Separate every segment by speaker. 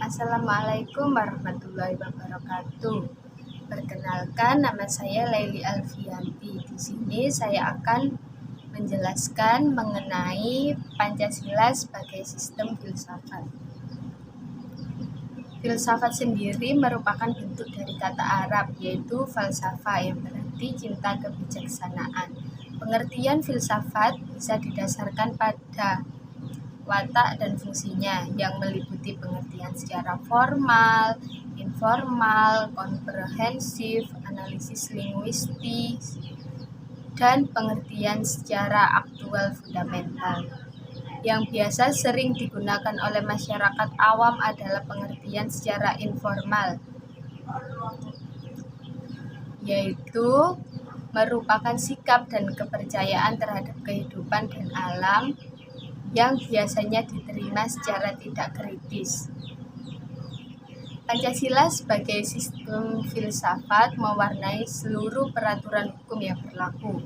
Speaker 1: Assalamualaikum warahmatullahi wabarakatuh. Perkenalkan, nama saya Laili Alfianti. Di sini saya akan menjelaskan mengenai Pancasila sebagai sistem filsafat. Filsafat sendiri merupakan bentuk dari kata Arab, yaitu falsafah, yang berarti cinta kebijaksanaan. Pengertian filsafat bisa didasarkan pada watak dan fungsinya yang meliputi pengertian secara formal, informal, komprehensif, analisis linguistis, dan pengertian secara aktual fundamental. Yang biasa sering digunakan oleh masyarakat awam adalah pengertian secara informal, yaitu merupakan sikap dan kepercayaan terhadap kehidupan dan alam yang biasanya diterima secara tidak kritis. Pancasila sebagai sistem filsafat mewarnai seluruh peraturan hukum yang berlaku.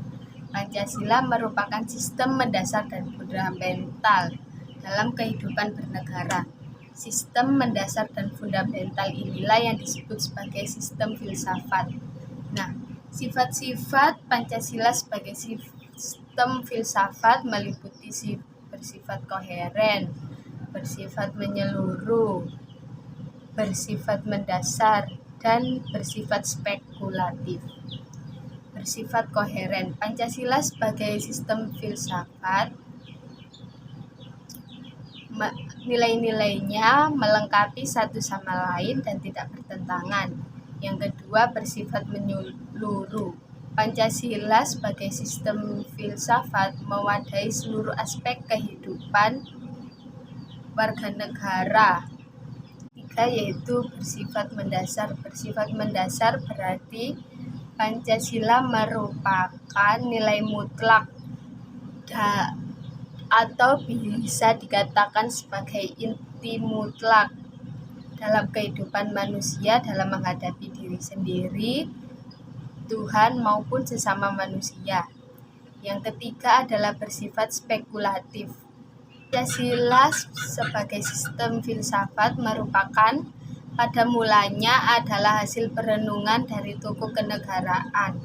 Speaker 1: Pancasila merupakan sistem mendasar dan fundamental dalam kehidupan bernegara. Sistem mendasar dan fundamental inilah yang disebut sebagai sistem filsafat. Nah, sifat-sifat Pancasila sebagai sistem filsafat meliputi bersifat koheren, bersifat menyeluruh, bersifat mendasar, dan bersifat spekulatif. Bersifat koheren, Pancasila sebagai sistem filsafat nilai-nilainya melengkapi satu sama lain dan tidak bertentangan. Yang kedua, bersifat menyeluruh. Pancasila sebagai sistem filsafat mewadahi seluruh aspek kehidupan warga negara. Tiga, yaitu bersifat mendasar. Bersifat mendasar berarti Pancasila merupakan nilai mutlak atau bisa dikatakan sebagai inti mutlak dalam kehidupan manusia dalam menghadapi diri sendiri, Tuhan maupun sesama manusia. Yang ketiga adalah bersifat spekulatif. Pancasila sebagai sistem filsafat merupakan pada mulanya adalah hasil perenungan dari tokoh kenegaraan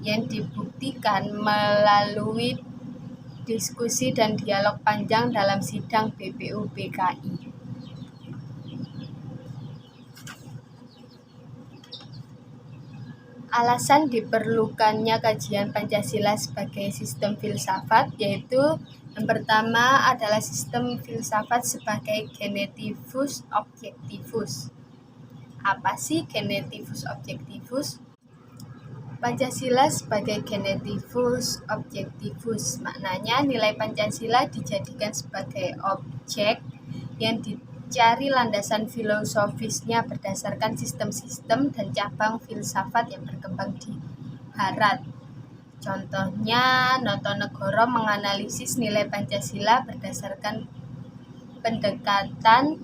Speaker 1: yang dibuktikan melalui diskusi dan dialog panjang dalam sidang BPUPKI. Alasan diperlukannya kajian Pancasila sebagai sistem filsafat yaitu yang pertama adalah sistem filsafat sebagai genetivus objektivus. Apa sih genetivus objektivus? Pancasila sebagai genetivus objektivus, maknanya nilai Pancasila dijadikan sebagai objek yang dicari landasan filosofisnya berdasarkan sistem-sistem dan cabang filsafat yang berkembang di Barat. Contohnya, Notonegoro menganalisis nilai Pancasila berdasarkan pendekatan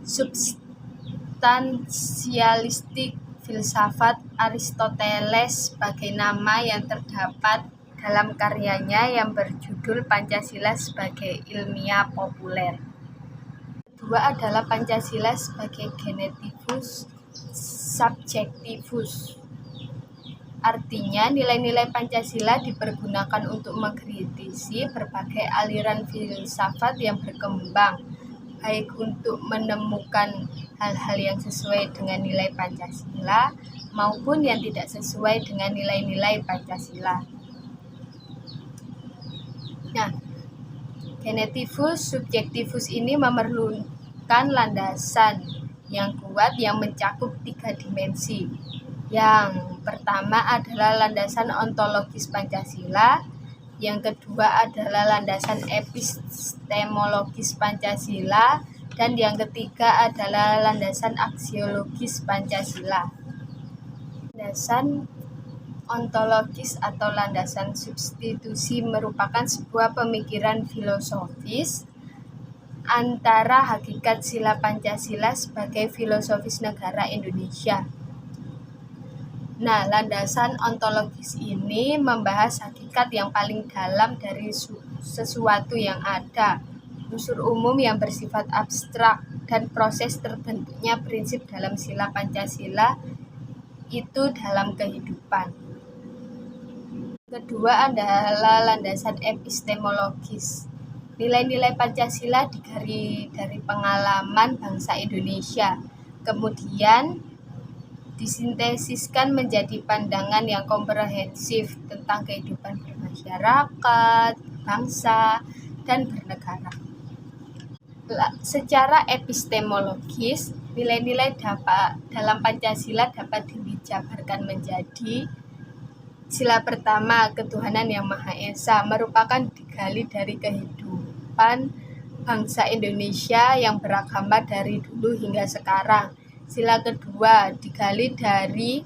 Speaker 1: substansialistik filsafat Aristoteles sebagai nama yang terdapat dalam karyanya yang berjudul Pancasila sebagai ilmiah populer. Kedua adalah Pancasila sebagai genetivus subjektivus. Artinya, nilai-nilai Pancasila dipergunakan untuk mengkritisi berbagai aliran filsafat yang berkembang, baik untuk menemukan hal-hal yang sesuai dengan nilai Pancasila maupun yang tidak sesuai dengan nilai-nilai Pancasila. Nah, genetivus subjektivus ini memerlukan landasan yang kuat yang mencakup 3 dimensi. Yang pertama adalah landasan ontologis Pancasila, yang kedua adalah landasan epistemologis Pancasila, dan yang ketiga adalah landasan aksiologis Pancasila. Landasan ontologis atau landasan substitusi merupakan sebuah pemikiran filosofis antara hakikat sila Pancasila sebagai filosofis negara Indonesia. Nah, landasan ontologis ini membahas hakikat yang paling dalam dari sesuatu yang ada, unsur umum yang bersifat abstrak, dan proses terbentuknya prinsip dalam sila Pancasila itu dalam kehidupan. Kedua adalah landasan epistemologis. Nilai-nilai Pancasila digali dari pengalaman bangsa Indonesia, kemudian disintesiskan menjadi pandangan yang komprehensif tentang kehidupan bermasyarakat, bangsa, dan bernegara. Secara epistemologis, nilai-nilai dalam Pancasila dapat dijabarkan menjadi: sila pertama, ketuhanan yang Maha Esa, merupakan digali dari kehidupan bangsa Indonesia yang beragama dari dulu hingga sekarang. Sila kedua, digali dari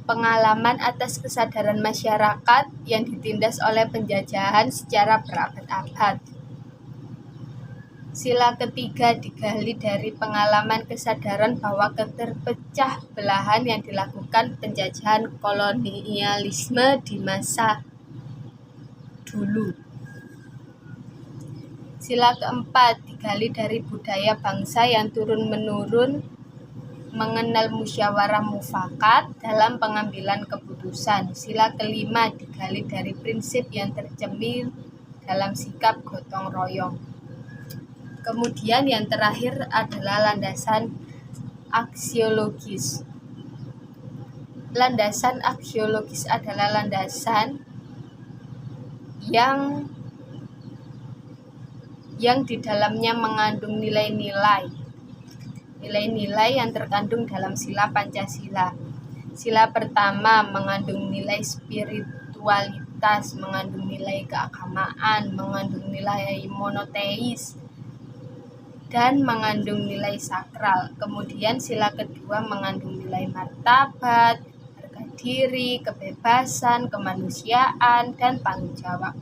Speaker 1: pengalaman atas kesadaran masyarakat yang ditindas oleh penjajahan secara berabad-abad. Sila ketiga, digali dari pengalaman kesadaran bahwa keterpecah belahan yang dilakukan penjajahan kolonialisme di masa dulu. Sila keempat, digali dari budaya bangsa yang turun-menurun mengenal musyawarah mufakat dalam pengambilan keputusan. Sila kelima, digali dari prinsip yang tercermin dalam sikap gotong royong. Kemudian yang terakhir adalah landasan aksiologis. Landasan aksiologis adalah landasan yang di dalamnya mengandung nilai-nilai yang terkandung dalam sila Pancasila. Sila pertama mengandung nilai spiritualitas, mengandung nilai keagamaan, mengandung nilai monoteis, dan mengandung nilai sakral. Kemudian sila kedua mengandung nilai martabat, harga diri, kebebasan, kemanusiaan, dan tanggung jawab.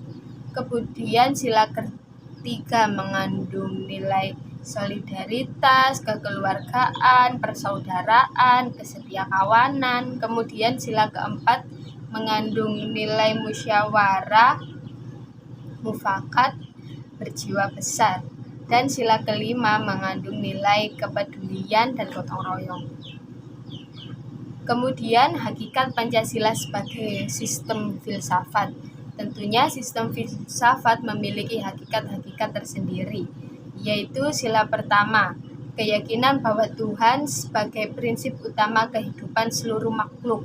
Speaker 1: Kemudian sila ketiga mengandung nilai solidaritas, kekeluargaan, persaudaraan, kesetiakawanan. Kemudian sila keempat mengandung nilai musyawarah, mufakat, berjiwa besar. Dan sila kelima mengandung nilai kepedulian dan gotong royong. Kemudian hakikat Pancasila sebagai sistem filsafat. Tentunya sistem filsafat memiliki hakikat-hakikat tersendiri, yaitu sila pertama, keyakinan bahwa Tuhan sebagai prinsip utama kehidupan seluruh makhluk.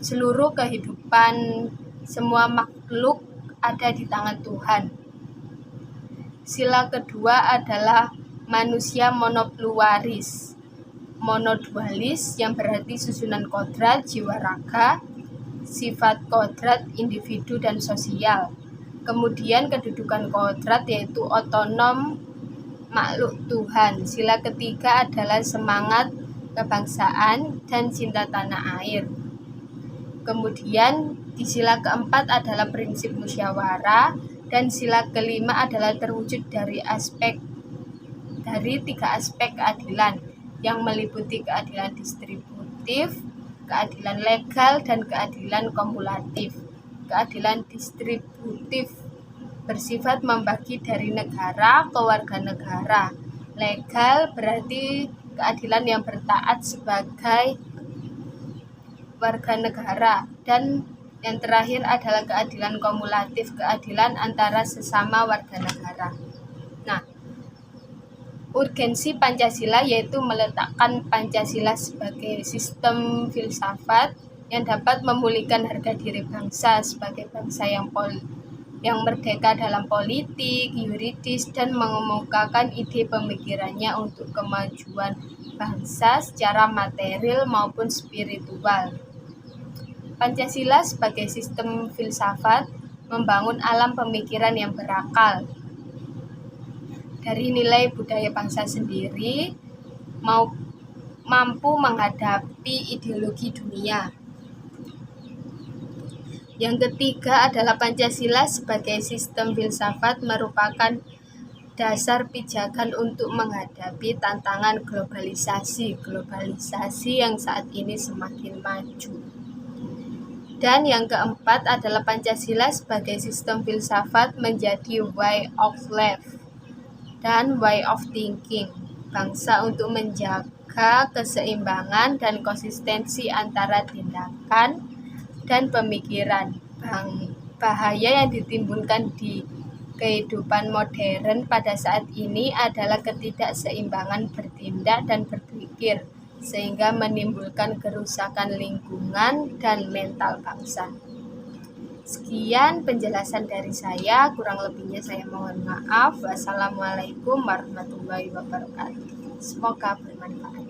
Speaker 1: Seluruh kehidupan semua makhluk ada di tangan Tuhan. Sila kedua adalah manusia monopluralis, monodualis yang berarti susunan kodrat jiwa raga, sifat kodrat individu dan sosial. Kemudian kedudukan kodrat yaitu otonom makhluk Tuhan. Sila ketiga adalah semangat kebangsaan dan cinta tanah air. Kemudian di sila keempat adalah prinsip musyawarah. Dan sila kelima adalah terwujud dari tiga aspek keadilan yang meliputi keadilan distributif, keadilan legal, dan keadilan kumulatif. Keadilan distributif bersifat membagi dari negara ke warga negara. Legal berarti keadilan yang bertaat sebagai warga negara, dan yang terakhir adalah keadilan kumulatif, keadilan antara sesama warga negara. Nah, urgensi Pancasila yaitu meletakkan Pancasila sebagai sistem filsafat yang dapat memulihkan harga diri bangsa sebagai bangsa yang merdeka dalam politik, yuridis, dan mengemukakan ide pemikirannya untuk kemajuan bangsa secara material maupun spiritual. Pancasila sebagai sistem filsafat membangun alam pemikiran yang berakal dari nilai budaya bangsa sendiri, mampu menghadapi ideologi dunia. Yang ketiga adalah Pancasila sebagai sistem filsafat merupakan dasar pijakan untuk menghadapi tantangan globalisasi yang saat ini semakin maju. Dan yang keempat adalah Pancasila sebagai sistem filsafat menjadi way of life dan way of thinking bangsa untuk menjaga keseimbangan dan konsistensi antara tindakan dan pemikiran. Bahaya yang ditimbulkan di kehidupan modern pada saat ini adalah ketidakseimbangan bertindak dan berpikir, sehingga menimbulkan kerusakan lingkungan dan mental bangsa. Sekian penjelasan dari saya, kurang lebihnya saya mohon maaf. Wassalamualaikum warahmatullahi wabarakatuh. Semoga bermanfaat.